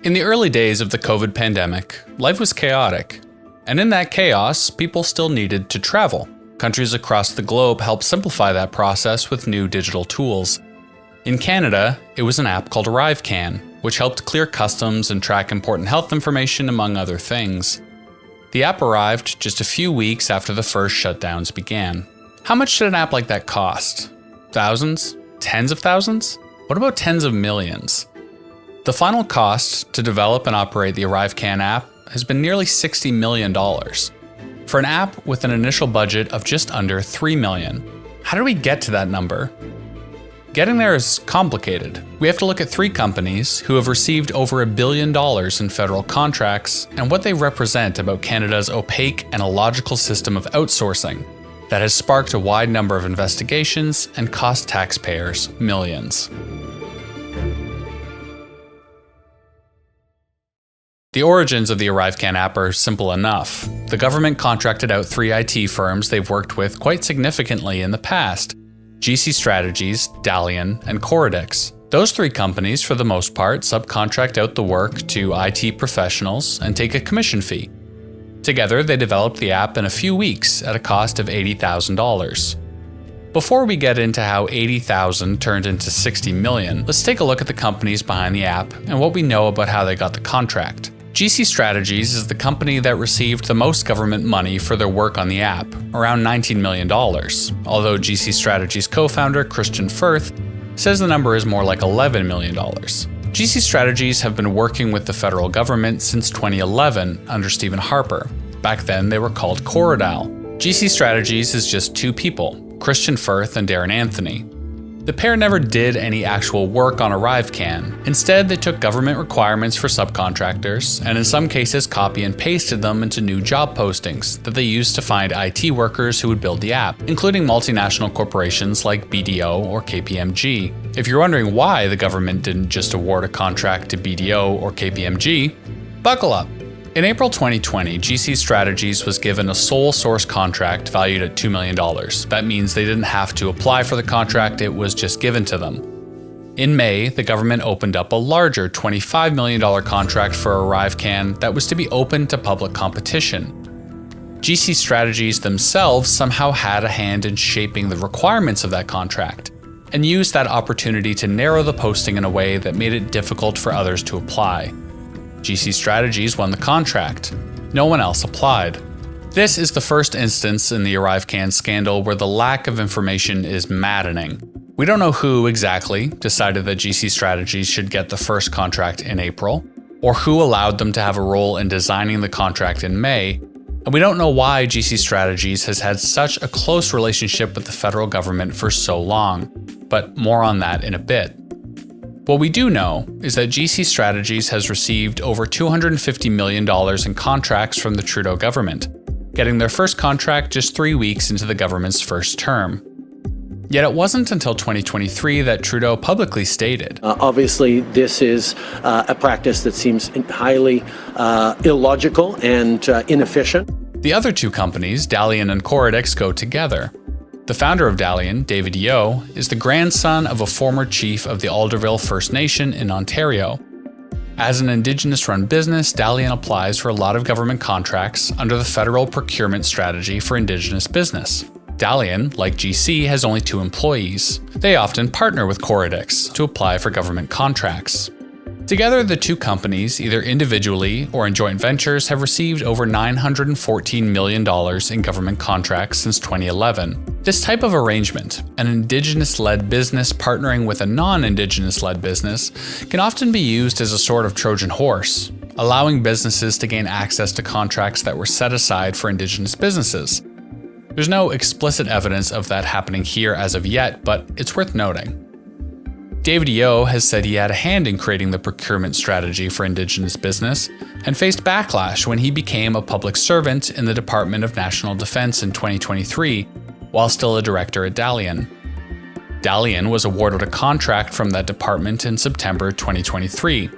In the early days of the COVID pandemic, life was chaotic. And in that chaos, people still needed to travel. Countries across the globe helped simplify that process with new digital tools. In Canada, it was an app called ArriveCan, which helped clear customs and track important health information, among other things. The app arrived just a few weeks after the first shutdowns began. How much did an app like that cost? Thousands? Tens of thousands? What about tens of millions? The final cost to develop and operate the ArriveCan app has been nearly $60 million. For an app with an initial budget of just under $3 million. How did we get to that number? Getting there is complicated. We have to look at three companies who have received over $1 billion in federal contracts and what they represent about Canada's opaque and illogical system of outsourcing that has sparked a wide number of investigations and cost taxpayers millions. The origins of the ArriveCan app are simple enough. The government contracted out three IT firms they've worked with quite significantly in the past: GC Strategies, Dalian, and Coradix. Those three companies, for the most part, subcontract out the work to IT professionals and take a commission fee. Together, they developed the app in a few weeks at a cost of $80,000. Before we get into how $80,000 turned into $60 million, let's take a look at the companies behind the app and what we know about how they got the contract. GC Strategies is the company that received the most government money for their work on the app, around $19 million, although GC Strategies co-founder Christian Firth says the number is more like $11 million. GC Strategies have been working with the federal government since 2011 under Stephen Harper. Back then they were called Coradal. GC Strategies is just two people, Christian Firth and Darren Anthony. The pair never did any actual work on ArriveCan. Instead, they took government requirements for subcontractors, and in some cases copy and pasted them into new job postings that they used to find IT workers who would build the app, including multinational corporations like BDO or KPMG. If you're wondering why the government didn't just award a contract to BDO or KPMG, buckle up. In April 2020, GC Strategies was given a sole source contract valued at $2 million. That means they didn't have to apply for the contract, it was just given to them. In May, the government opened up a larger $25 million contract for ArriveCan that was to be open to public competition. GC Strategies themselves somehow had a hand in shaping the requirements of that contract, and used that opportunity to narrow the posting in a way that made it difficult for others to apply. GC Strategies won the contract. No one else applied. This is the first instance in the ArriveCan scandal where the lack of information is maddening. We don't know who exactly decided that GC Strategies should get the first contract in April, or who allowed them to have a role in designing the contract in May, and we don't know why GC Strategies has had such a close relationship with the federal government for so long, but more on that in a bit. What we do know is that GC Strategies has received over $250 million in contracts from the Trudeau government, getting their first contract just 3 weeks into the government's first term. Yet it wasn't until 2023 that Trudeau publicly stated, Obviously, this is a practice that seems highly illogical and inefficient. The other two companies, Dalian and Coradix, go together. The founder of Dalian, David Yeo, is the grandson of a former chief of the Alderville First Nation in Ontario. As an Indigenous-run business, Dalian applies for a lot of government contracts under the federal procurement strategy for Indigenous business. Dalian, like GC, has only 2 employees. They often partner with Coradix to apply for government contracts. Together, the two companies, either individually or in joint ventures, have received over $914 million in government contracts since 2011. This type of arrangement, an Indigenous-led business partnering with a non-Indigenous-led business, can often be used as a sort of Trojan horse, allowing businesses to gain access to contracts that were set aside for Indigenous businesses. There's no explicit evidence of that happening here as of yet, but it's worth noting. David Yeo has said he had a hand in creating the procurement strategy for Indigenous business and faced backlash when he became a public servant in the Department of National Defence in 2023, while still a director at Dalian. Dalian was awarded a contract from that department in September 2023.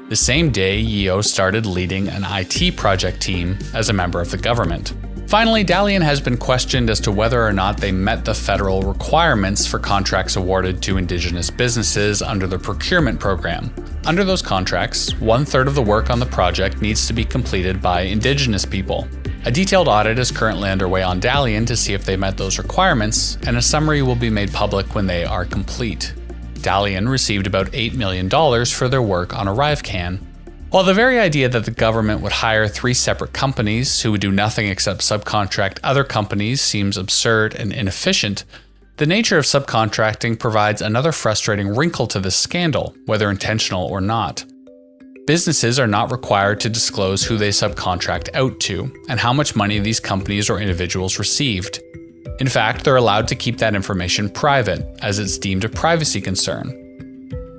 The same day, Yeo started leading an IT project team as a member of the government. Finally, Dalian has been questioned as to whether or not they met the federal requirements for contracts awarded to Indigenous businesses under the procurement program. Under those contracts, 1/3 of the work on the project needs to be completed by Indigenous people. A detailed audit is currently underway on Dalian to see if they met those requirements, and a summary will be made public when they are complete. Dalian received about $8 million for their work on ArriveCan. While the very idea that the government would hire 3 separate companies who would do nothing except subcontract other companies seems absurd and inefficient, the nature of subcontracting provides another frustrating wrinkle to this scandal, whether intentional or not. Businesses are not required to disclose who they subcontract out to and how much money these companies or individuals received. In fact, they're allowed to keep that information private, as it's deemed a privacy concern.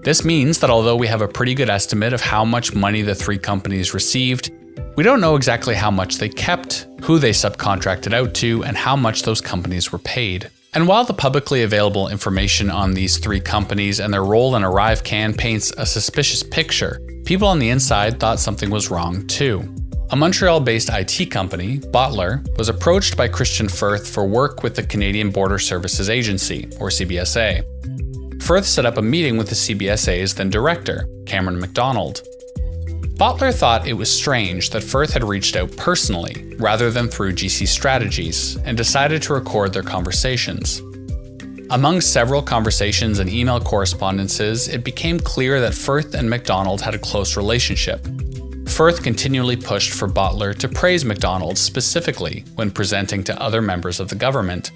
This means that although we have a pretty good estimate of how much money the 3 companies received, we don't know exactly how much they kept, who they subcontracted out to, and how much those companies were paid. And while the publicly available information on these 3 companies and their role in ArriveCan paints a suspicious picture, people on the inside thought something was wrong too. A Montreal-based IT company, Bottler, was approached by Christian Firth for work with the Canadian Border Services Agency, or CBSA. Firth set up a meeting with the CBSA's then director, Cameron McDonald. Bottler thought it was strange that Firth had reached out personally, rather than through GC Strategies, and decided to record their conversations. Among several conversations and email correspondences, it became clear that Firth and McDonald had a close relationship. Firth continually pushed for Bottler to praise McDonald specifically when presenting to other members of the government.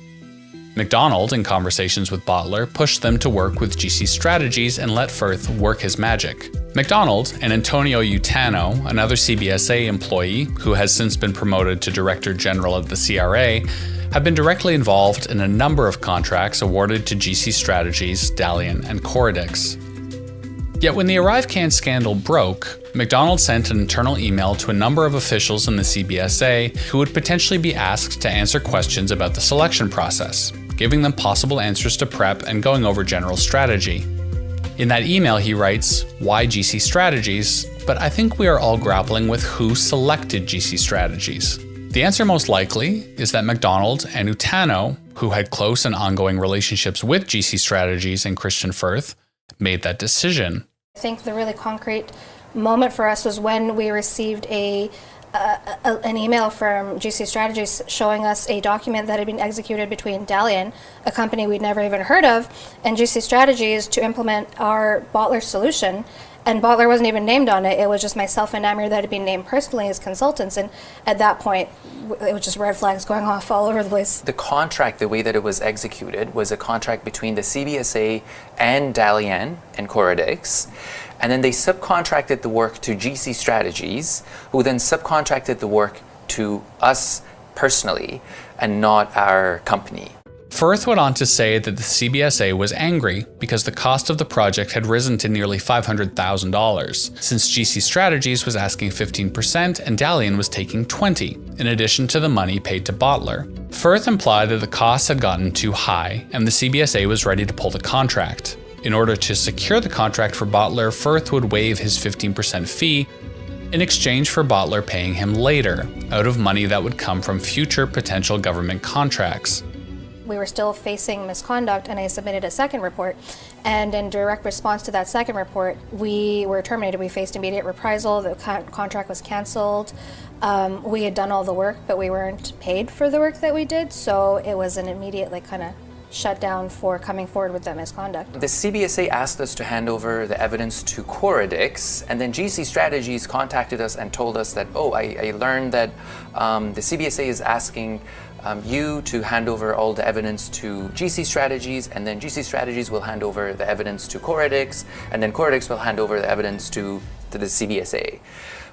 McDonald, in conversations with Bottler, pushed them to work with GC Strategies and let Firth work his magic. McDonald and Antonio Utano, another CBSA employee who has since been promoted to Director General of the CRA, have been directly involved in a number of contracts awarded to GC Strategies, Dalian, and Coradix. Yet when the ArriveCan scandal broke, McDonald sent an internal email to a number of officials in the CBSA who would potentially be asked to answer questions about the selection process, giving them possible answers to prep and going over general strategy. In that email he writes, "Why GC Strategies? But I think we are all grappling with who selected GC Strategies." The answer most likely is that McDonald and Utano, who had close and ongoing relationships with GC Strategies and Christian Firth, made that decision. I think the really concrete moment for us was when we received an email from GC Strategies showing us a document that had been executed between Dalian, a company we'd never even heard of, and GC Strategies to implement our Bottler solution. And Bottler wasn't even named on it. It was just myself and Amir that had been named personally as consultants. And at that point, it was just red flags going off all over the place. The contract, the way that it was executed, was a contract between the CBSA and Dalian and Coradix. And then they subcontracted the work to GC Strategies, who then subcontracted the work to us personally and not our company. Firth went on to say that the CBSA was angry because the cost of the project had risen to nearly $500,000, since GC Strategies was asking 15% and Dalian was taking 20%, in addition to the money paid to Bottler. Firth implied that the costs had gotten too high, and the CBSA was ready to pull the contract. In order to secure the contract for Bottler, Firth would waive his 15% fee in exchange for Bottler paying him later, out of money that would come from future potential government contracts. We were still facing misconduct, and I submitted a second report. And in direct response to that second report, we were terminated. We faced immediate reprisal. The contract was canceled. We had done all the work, but we weren't paid for the work that we did. So it was an immediate kind of shut down for coming forward with that misconduct. The CBSA asked us to hand over the evidence to Coradix, and then GC Strategies contacted us and told us that, I learned that the CBSA is asking you to hand over all the evidence to GC Strategies, and then GC Strategies will hand over the evidence to Coradix, and then Coradix will hand over the evidence to the CBSA,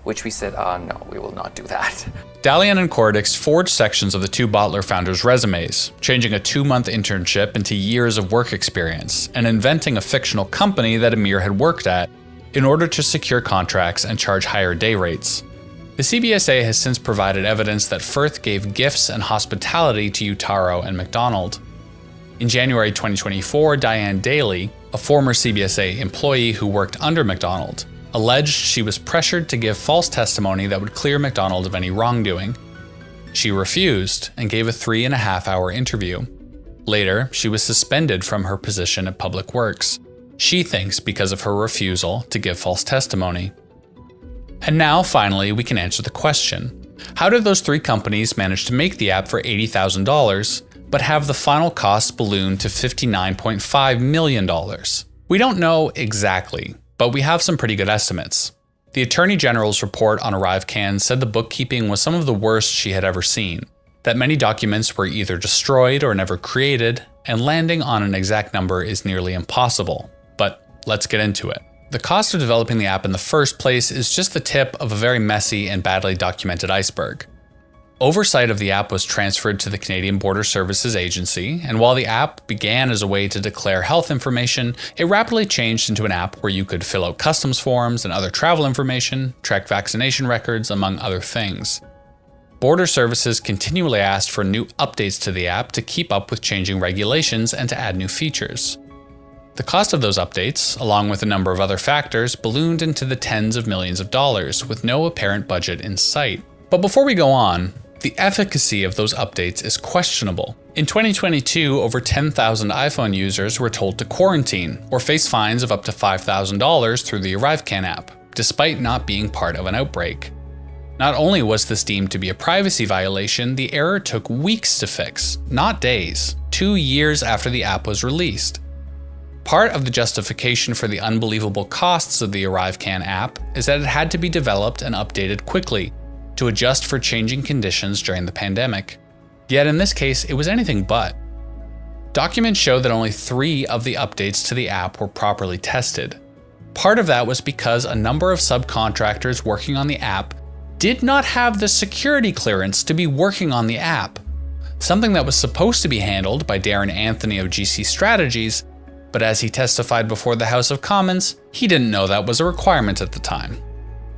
which we said, no, we will not do that. Dalian and Coradix forged sections of the 2 Bottler founders' resumes, changing a 2-month internship into years of work experience, and inventing a fictional company that Amir had worked at in order to secure contracts and charge higher day rates. The CBSA has since provided evidence that Firth gave gifts and hospitality to Utaro and McDonald. In January 2024, Diane Daly, a former CBSA employee who worked under McDonald, alleged she was pressured to give false testimony that would clear McDonald of any wrongdoing. She refused and gave a 3.5-hour interview. Later, she was suspended from her position at Public Works. She thinks because of her refusal to give false testimony. And now, finally, we can answer the question. How did those 3 companies manage to make the app for $80,000, but have the final costs balloon to $59.5 million? We don't know exactly, but we have some pretty good estimates. The Attorney General's report on ArriveCan said the bookkeeping was some of the worst she had ever seen, that many documents were either destroyed or never created, and landing on an exact number is nearly impossible. But let's get into it. The cost of developing the app in the first place is just the tip of a very messy and badly documented iceberg. Oversight of the app was transferred to the Canadian Border Services Agency, and while the app began as a way to declare health information, it rapidly changed into an app where you could fill out customs forms and other travel information, track vaccination records, among other things. Border Services continually asked for new updates to the app to keep up with changing regulations and to add new features. The cost of those updates, along with a number of other factors, ballooned into the tens of millions of dollars, with no apparent budget in sight. But before we go on, the efficacy of those updates is questionable. In 2022, over 10,000 iPhone users were told to quarantine or face fines of up to $5,000 through the ArriveCan app, despite not being part of an outbreak. Not only was this deemed to be a privacy violation, the error took weeks to fix, not days, 2 years after the app was released. Part of the justification for the unbelievable costs of the ArriveCan app is that it had to be developed and updated quickly to adjust for changing conditions during the pandemic. Yet in this case, it was anything but. Documents show that only 3 of the updates to the app were properly tested. Part of that was because a number of subcontractors working on the app did not have the security clearance to be working on the app, something that was supposed to be handled by Darren Anthony of GC Strategies, but as he testified before the House of Commons, he didn't know that was a requirement at the time.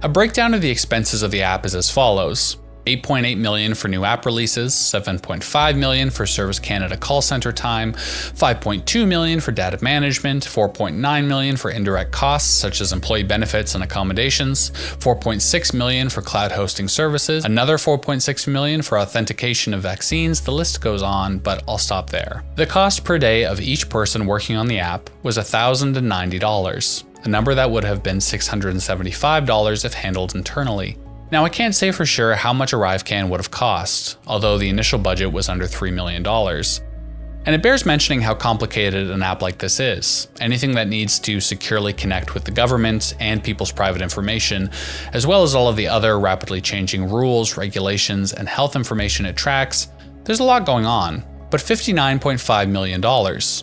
A breakdown of the expenses of the app is as follows: $8.8 million for new app releases, $7.5 million for Service Canada call center time, $5.2 million for data management, $4.9 million for indirect costs such as employee benefits and accommodations, $4.6 million for cloud hosting services, another $4.6 million for authentication of vaccines. The list goes on, but I'll stop there. The cost per day of each person working on the app was $1,090, a number that would have been $675 if handled internally. Now, I can't say for sure how much ArriveCan would have cost, although the initial budget was under $3 million. And it bears mentioning how complicated an app like this is. Anything that needs to securely connect with the government and people's private information, as well as all of the other rapidly changing rules, regulations, and health information it tracks, there's a lot going on. But $59.5 million,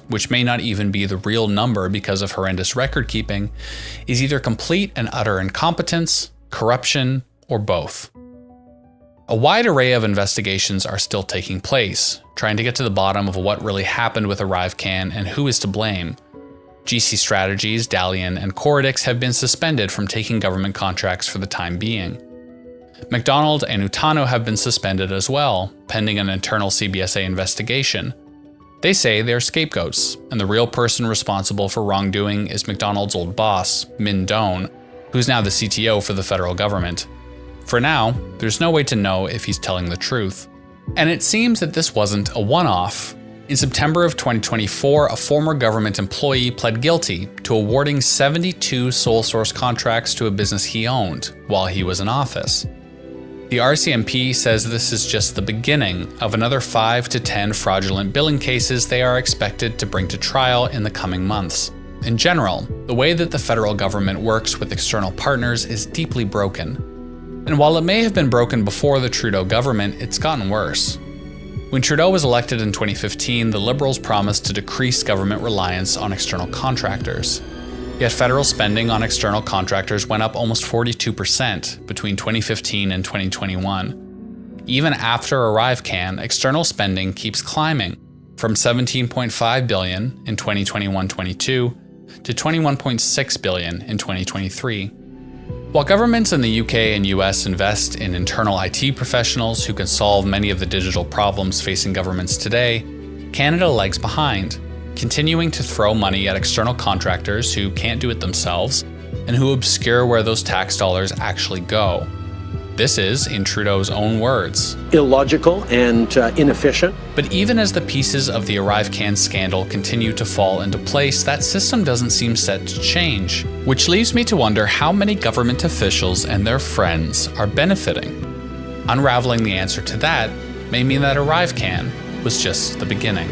which may not even be the real number because of horrendous record keeping, is either complete and utter incompetence, corruption, or both. A wide array of investigations are still taking place, trying to get to the bottom of what really happened with ArriveCan and who is to blame. GC Strategies, Dalian, and Coridix have been suspended from taking government contracts for the time being. McDonald and Utano have been suspended as well, pending an internal CBSA investigation. They say they are scapegoats, and the real person responsible for wrongdoing is McDonald's old boss, Min Doan, who's now the CTO for the federal government. For now, there's no way to know if he's telling the truth. And it seems that this wasn't a one-off. In September of 2024, a former government employee pled guilty to awarding 72 sole source contracts to a business he owned while he was in office. The RCMP says this is just the beginning of another 5 to 10 fraudulent billing cases they are expected to bring to trial in the coming months. In general, the way that the federal government works with external partners is deeply broken. And while it may have been broken before the Trudeau government, it's gotten worse. When Trudeau was elected in 2015, the Liberals promised to decrease government reliance on external contractors. Yet federal spending on external contractors went up almost 42% between 2015 and 2021. Even after ArriveCan, external spending keeps climbing, from $17.5 billion in 2021-22 to $21.6 billion in 2023. While governments in the UK and US invest in internal IT professionals who can solve many of the digital problems facing governments today, Canada lags behind, continuing to throw money at external contractors who can't do it themselves and who obscure where those tax dollars actually go. This is, in Trudeau's own words. Illogical and inefficient. But even as the pieces of the ArriveCan scandal continue to fall into place, that system doesn't seem set to change. Which leaves me to wonder how many government officials and their friends are benefiting. Unraveling the answer to that may mean that ArriveCan was just the beginning.